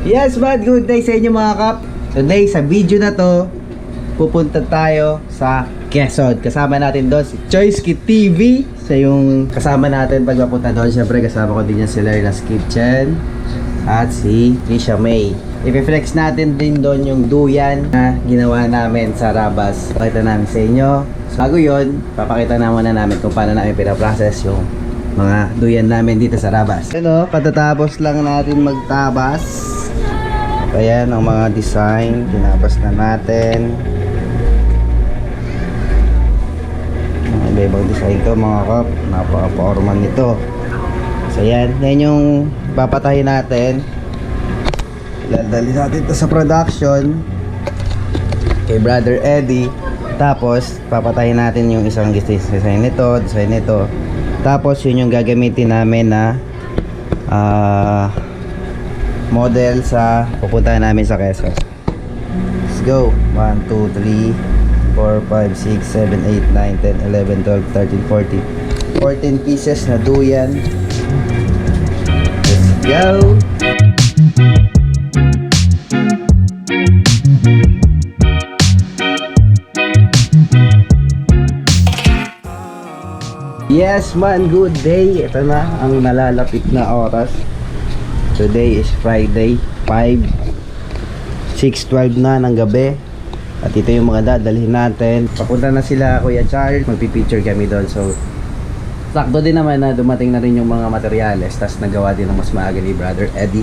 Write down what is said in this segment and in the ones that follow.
Yes man, good day sa inyo mga kap. Today sa video na to, pupunta tayo sa Quezon. Kasama natin doon si Choice TV. Siya yung kasama natin pag mapunta doon. Siyempre kasama ko din yan si Lerna's Kitchen at si Trisha May. I-flex natin din doon yung duyan na ginawa namin sa Rabas. Pakita namin sa inyo. Bago yun, papakita na muna namin kung paano namin pinaprocess yung mga duyan namin dito sa Rabas. Ano, katatapos lang natin magtabas. Ayan ang mga design, tinabas na natin. Mga iba-ibang design to mga kap, napaka-formal nito. So yan yung papatahin natin. Ilalali natin ito sa production kay Brother Eddie. Tapos papatahin natin yung isang design nito. Tapos yun yung gagamitin namin na model sa pupuntahan namin sa Quezon. Let's go. 1, 2, 3 4, 5, 6, 7, 8, 9, 10, 11, 12, 13, 14 14 pieces na duyan. Let's go. Yes man, good day. Ito na ang nalalapit na oras. Today is Friday 6:12 na ng gabi. At ito yung mga dadalhin natin. Papunta na sila Kuya Charles. Magpipicture kami doon. So sakto din naman na dumating na rin yung mga materyales. Tapos nagawa din ng mas maaga ni Brother Eddie.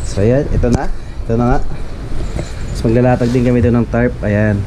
So yan, ito na nga. Tapos maglalatag din kami doon ng tarp. Ayan,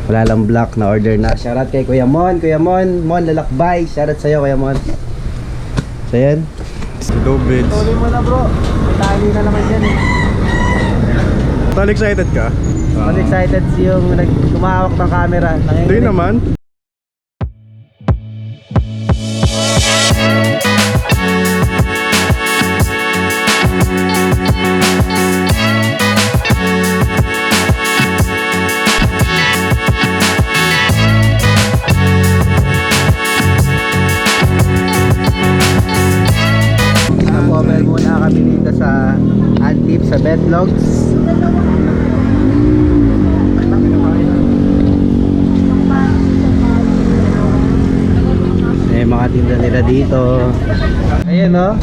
wala lang block na order na. Shoutout kay Kuya Mon Lalakbay. Shoutout sa'yo Kuya Mon. So yan, Dobits. tuloy mo na bro. Tali na naman yan eh. Tal excited ka? All excited yung kumahawak ng camera. Hindi naman. Cover muna kami dito sa Antip sa Bedlogs. Mga tinda nila dito. Ayan o,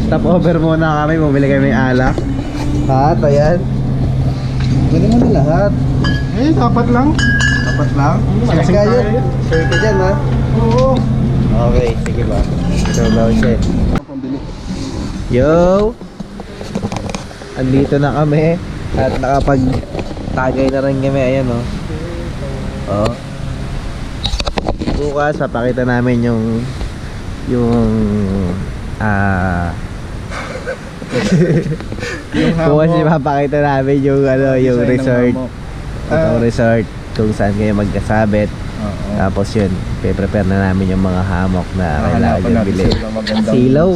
stop over muna kami. Bumili kami alak. Lahat, ayan. Bili mo na lahat. Dapat lang. Dapat lang? Sige ka yun. Sure ka dyan ha. Oo. Okay, sige ba. So low shit. Yo, andito na kami. At nakapag-tagay na rin kami. Ayan o. Oh. Bukas papakita namin yung bukas ipapakita namin yung yung resort. Yung resort kung saan kayo magkasabit. Tapos yun, prepare na namin yung mga hammock na kailangan nyo bili. Silaw.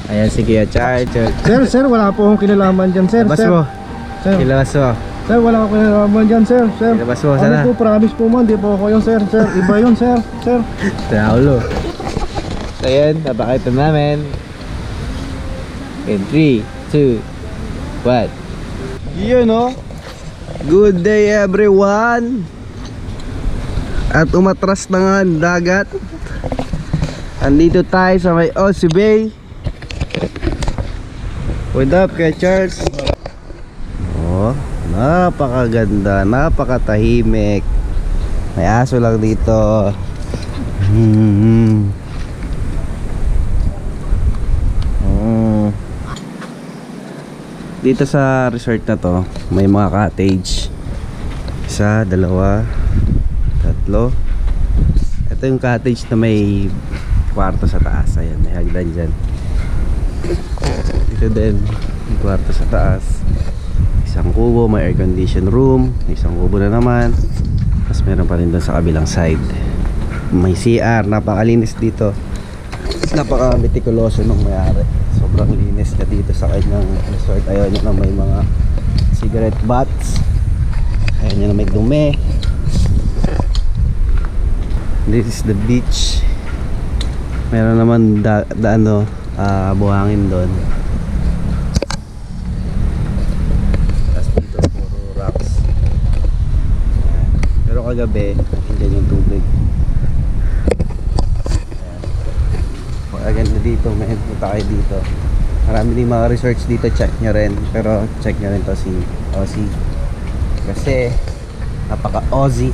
Ayan si Kuya Charles. Sir, wala po akong kinalaman dyan, sir. Labas mo. Sir, Ilabas mo. sir, wala akong kinalaman dyan, sir. Ilabas mo, sana. Ano po, promise po man, di po ako yung sir. Iba yun, sir. Traulo. So yun, napakita namin. In 3, 2, 1. Yun o. Good day everyone. At umatras na nga ang dagat. Andito tayo sa may Ossie Bay. What up kay Charles? Oh, napakaganda, napakatahimik. May aso lang dito. Dito sa resort na to, may mga cottage. Isa, dalawa, tatlo. Ito yung cottage na may kwarto sa taas. Ayan, may hagdan dyan. Dito din, may kwarto sa taas. Isang kubo, may air condition room. Isang kubo na naman. Tapos meron pa rin doon sa kabilang side. May CR, napakalinis dito. Napaka-meticuloso nung may-ari. Sobrang linis na dito sa kanyang resort. Ayaw nyo na may mga cigarette butts. Ayaw nyo na may dumi. This is the beach. Meron naman buhangin doon. kagabi, andyan yung tubig. Maganda dito, men. Punta kayo dito. Marami din mga resorts dito, check nyo rin. Pero check nyo rin to si Ozzy. Kasi napaka-Ozzy.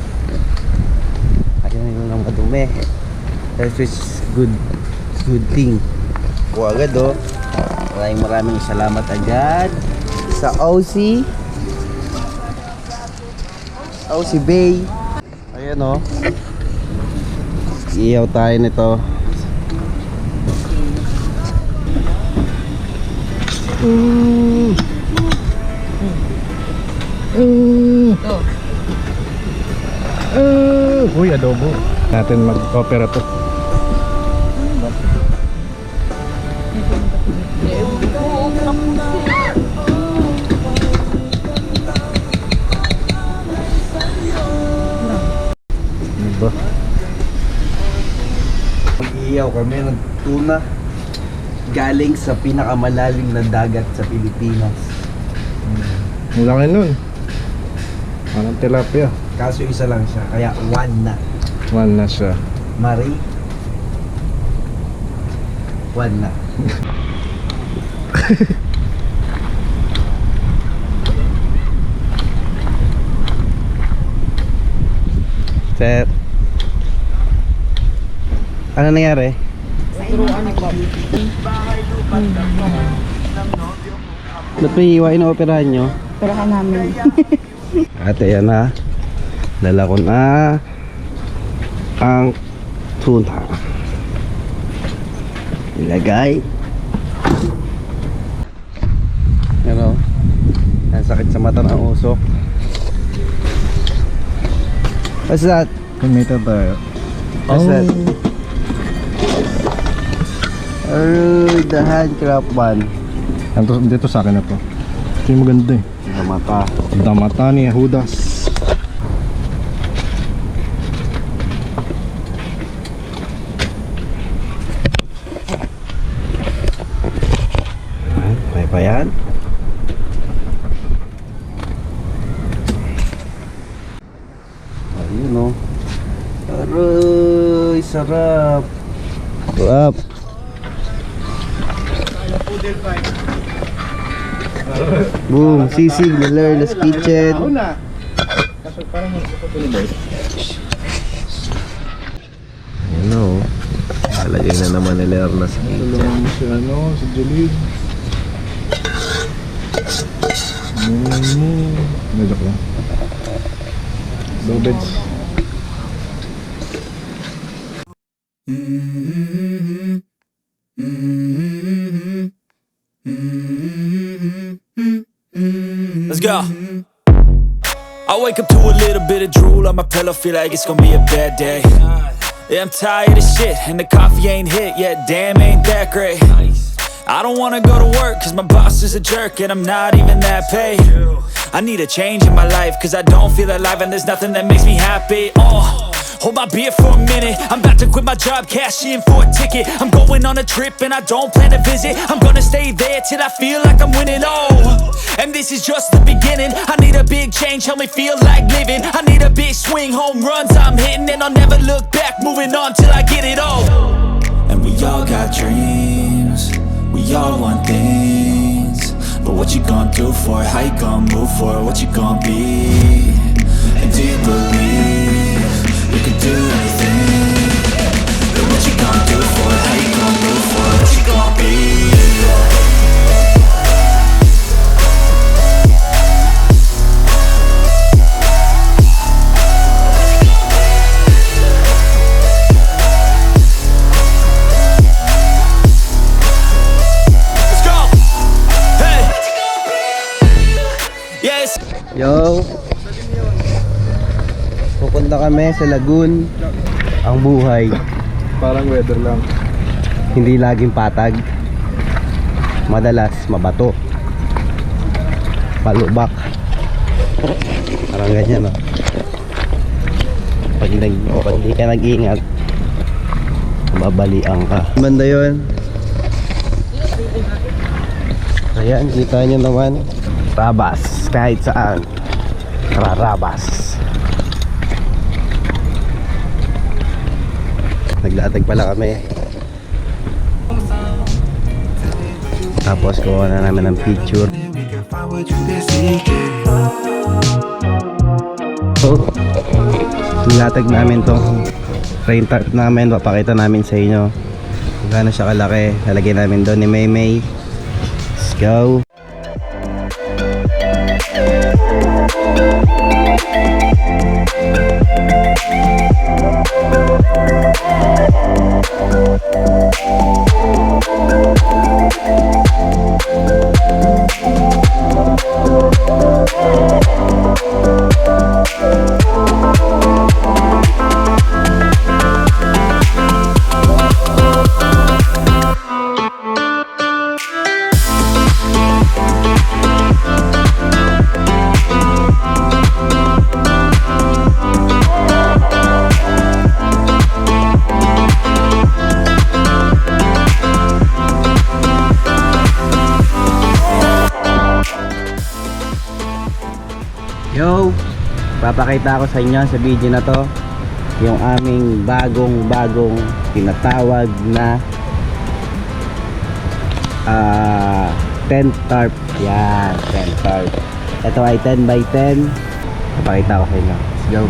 Ayaw nyo lang madumi. That is good thing. O agad oh. Maraming salamat agad sa Ozzy. Ozzy Bay. Ayan oh. Iyaw tayo nito. Uy, adobo. Natin mag-opera to. Diba? Mag-iiyaw kami ng tuna galing sa pinakamalalim na dagat sa Pilipinas. Ang laki nun. Parang tilapia. Kaso isa lang siya, kaya one na. One na siya. Marie, one na. Sir, ano nangyari? Ba't may iwain na operahan nyo? Perahan namin. Ate, yan na. Dala ko na ang tuna. Ilagay. Yan o. Ang sakit sa mata ng usok. What's that? Kumita tayo. What's that? The handcraft one. Dito sa akin na to. Ito yung maganda eh. Damata. Damata ni Judas. May pa yan? Ayun o. Aroy, sarap. Sarap. Boom, sisig, Lerna's Kitchen. Ano, lalagay na naman ni Lerna's Kitchen. Si ano, si Jalid. Medyo ko lang. Low beds. Let's go. I wake up to a little bit of drool on my pillow, feel like it's gonna be a bad day. Yeah, I'm tired of shit, and the coffee ain't hit yet, damn, ain't that great. I don't wanna go to work, cause my boss is a jerk, and I'm not even that paid. I need a change in my life, cause I don't feel alive, and there's nothing that makes me happy. Hold my beer for a minute, I'm about to quit my job, cash in for a ticket. I'm going on a trip and I don't plan to visit. I'm gonna stay there till I feel like I'm winning, and this is just the beginning. I need a big change, help me feel like living. I need a big swing, home runs I'm hitting, and I'll never look back, moving on till I get it all. And we all got dreams, we all want things, but what you gonna do for it? How you gonna move for it? What you gonna be? And do you believe you can do anything? But what you gonna do for it? How you gonna move for it? What you gonna be? Let's go! Hey! Yes! Yo, pupunta kami sa Lagoon. Ang buhay Parang weather lang. hindi laging patag, madalas mabato, palubak, parang ganyan, no? Pag di ka nag-iingat, babalian ka. Banda yun. Ayan, kita nyo naman, rabas kahit saan, rarabas. naglatag pala kami. Tapos kuha na namin ng picture. So, nilatag namin tong rain tarp namin. Papakita namin sa inyo kung gaano siya kalaki. Lalagyan namin doon ni Maymay. Let's go. Yo, papakita ko sa inyo sa video na to yung aming bagong tinatawag na tent tarp. Yan, tent tarp. Ito ay 10 by 10. Papakita ko sa inyo. Let's go.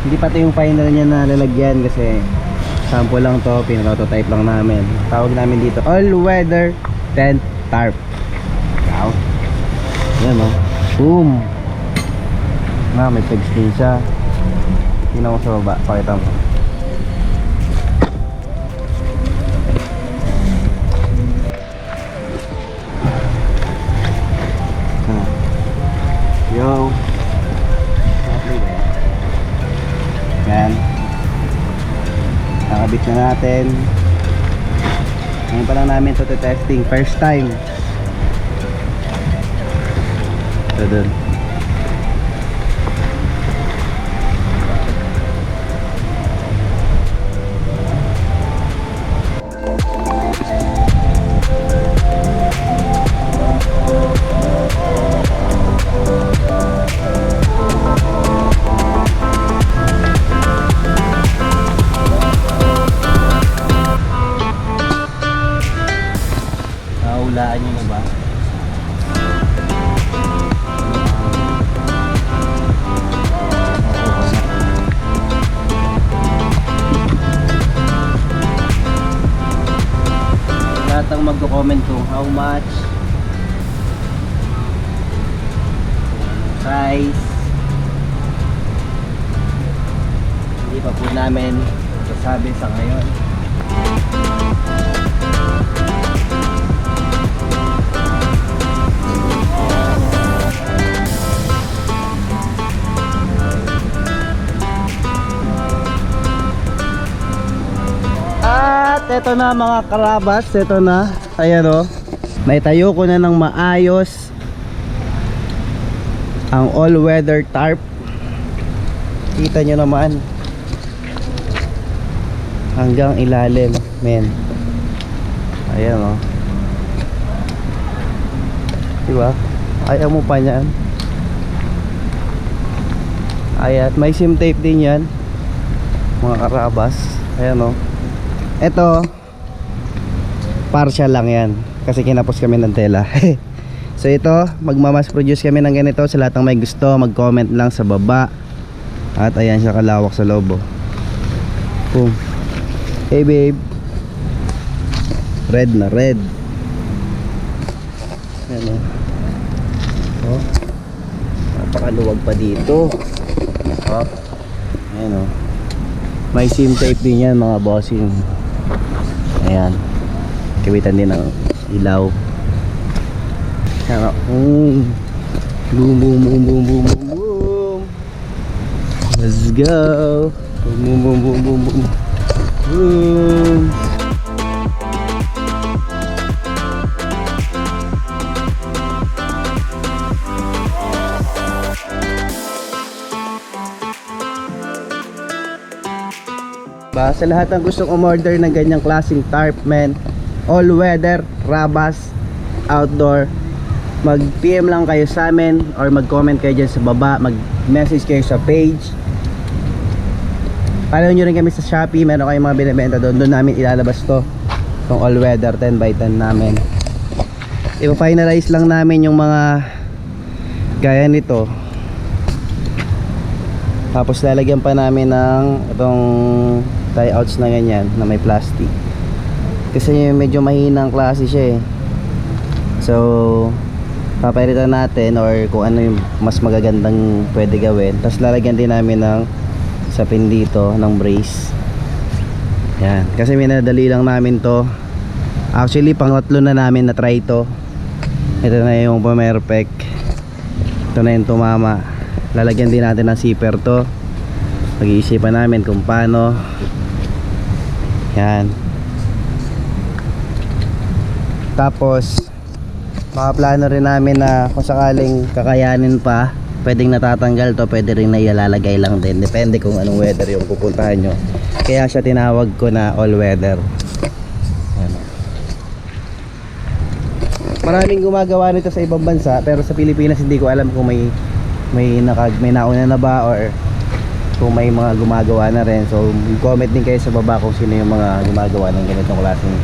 Hindi pa ito yung final niya na lalagyan kasi sample lang to, pinrototype lang namin. Tawag namin dito all weather tent tarp. Wow. Yan o. Boom! Na, may pegs din siya. Tingnan ko sa baba, pakita mo. Yo! Yan. Nakabit na natin. Ngayon pa lang namin ito testing. First time. Ito dun. Nahulaan nyo na ba? Lahat ang magko-comment kung how much, size. Hindi pa po namin sasabi sa ngayon. At eto na mga karabas, eto na. Ayan o, naitayo ko na ng maayos ang all weather tarp. Kita nyo naman hanggang ilalim, men. Ayan o, diba? Ayaw mo pa nyan. Ayan, may sim tape din yan mga karabas. Ayan o. Ito partial lang yan kasi kinapos kami ng tela. So ito, magmamas produce kami ng ganito. Sa lahat ng may gusto, mag-comment lang sa baba. At ayan siya kalawak sa loob. Boom. Hey babe. Red na red. Ayan o. Oh. Napakaluwag pa dito. Oh. Ayan o. May sim tape din yan mga bossing. Ayan, kawitan din ng ilaw. Boom boom boom boom boom boom boom. Let's go. Boom boom boom boom boom boom. Sa lahat ng gustong umorder ng ganyang klaseng tarp, men, all weather, rabas, outdoor, mag PM lang kayo sa amin or mag comment kayo dyan sa baba, mag message kayo sa page Follow nyo rin kami sa Shopee, meron kayong mga binibenta doon. Doon namin ilalabas to, itong all weather 10x10 namin. I-finalize lang namin yung mga gaya nito. Tapos lalagyan pa namin ng itong tie outs na ganyan na may plastic. Kasi medyo mahinang klase siya eh. So papalitan natin or kung ano yung mas magagandang pwede gawin. Tapos lalagyan din namin ng sapin dito ng brace. Yan, kasi minadali lang namin to. Actually pangatlo na namin na try to. Ito na yung pumerpek. Ito na yung tumama. Lalagyan din natin ng zipper to. Pag-iisipan namin kung paano. Yan. Tapos makaplano rin namin na kung sakaling kakayanin pa, pwedeng natatanggal to, pwede rin na ilalagay lang din. Depende kung anong weather yung pupuntahan nyo. Kaya siya tinawag ko na all weather. Yan. Maraming gumagawa nito sa ibang bansa, pero sa Pilipinas hindi ko alam kung may nauna na ba or kung may mga gumagawa na rin. So comment din kayo sa baba kung sino yung mga gumagawa ng ganitong klaseng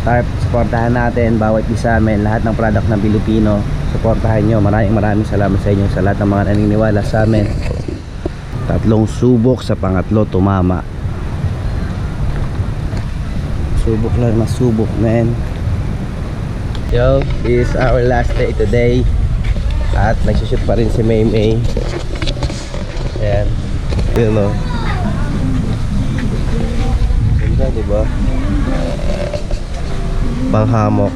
tarp. Supportahan natin bawat isa amin, lahat ng product ng Pilipino. Supportahan nyo. Maraming salamat sa inyo, sa lahat ng mga naniniwala sa amin. 3 subok, sa pangatlo tumama. Subok lang na subok, man. Yo, this is our last day today. At nagsushoot pa rin si Maymay. Ayan. Yun o. Ganda, diba? Panghamok.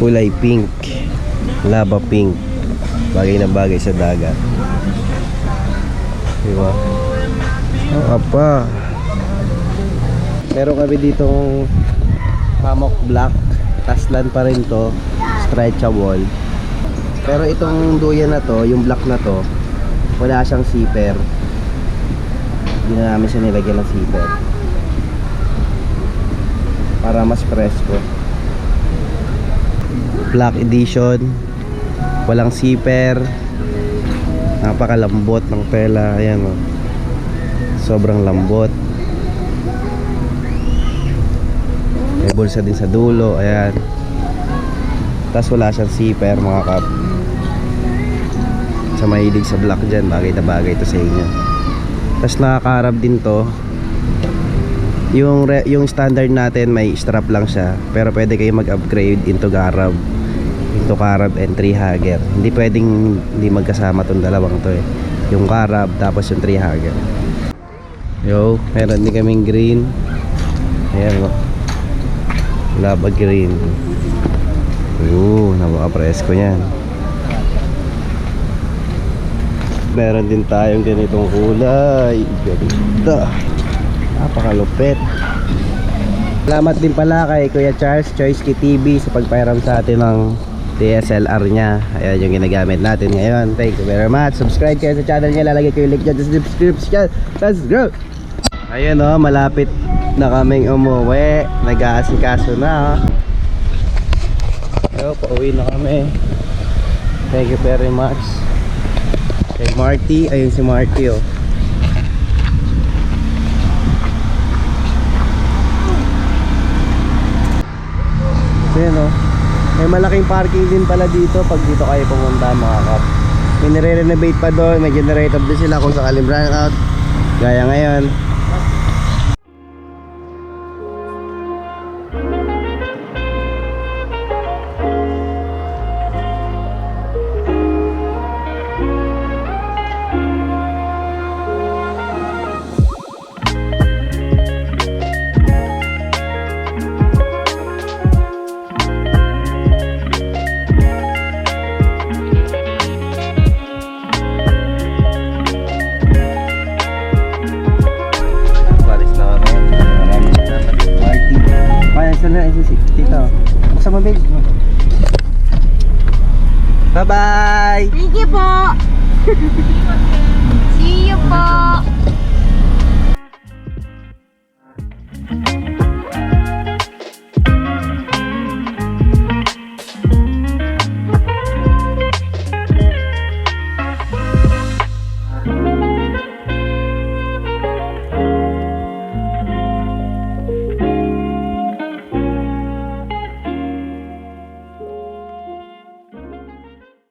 Kulay pink. Lava pink. Bagay na bagay sa dagat. Diba? Oh, apa. Meron kami ditong hammock black. Taslan pa rin to. Stretchable. Pero itong duyan na to, yung black na to, wala siyang zipper. Hindi na namin siya nilagyan ng zipper para mas presko. Black edition, walang zipper, napakalambot ng tela. Ayan o, sobrang lambot. May bulsa din sa dulo. Ayan. Tapos wala siyang zipper mga kap. Sa mahilig sa black dyan, bagay na bagay to sa inyo. Tapos nakakarab din to. Yung standard natin may strap lang siya, pero pwede kayo mag-upgrade into carab and tree hugger. Hindi pwedeng hindi magkasama tong dalawang to eh. Yung carab tapos yung tree hugger. Yo, meron din kaming green. Ayan o, lava green. Napaka-presko yan. Meron din tayong ganitong kulay. Ganda, napakalupit. Salamat din pala kay Kuya Charles, Choice TV, sa pagpairam sa atin ng DSLR niya. Ayan yung ginagamit natin ngayon. Thank you very much. Subscribe kayo sa channel niya. Lalagay ko yung link dyan sa description. Let's go! Ayan o, malapit na kaming umuwi. Nag-aasikaso na. So, pauwi na kami. Thank you very much kay Marty. Ayun si Marty oh. Ayan oh. May malaking parking din pala dito pag dito kayo pumunta mga kap. May nire-renovate pa doon. May generator din sila kung sakaling brand out. Gaya ngayon. Bye-bye! Thank you po! See you po!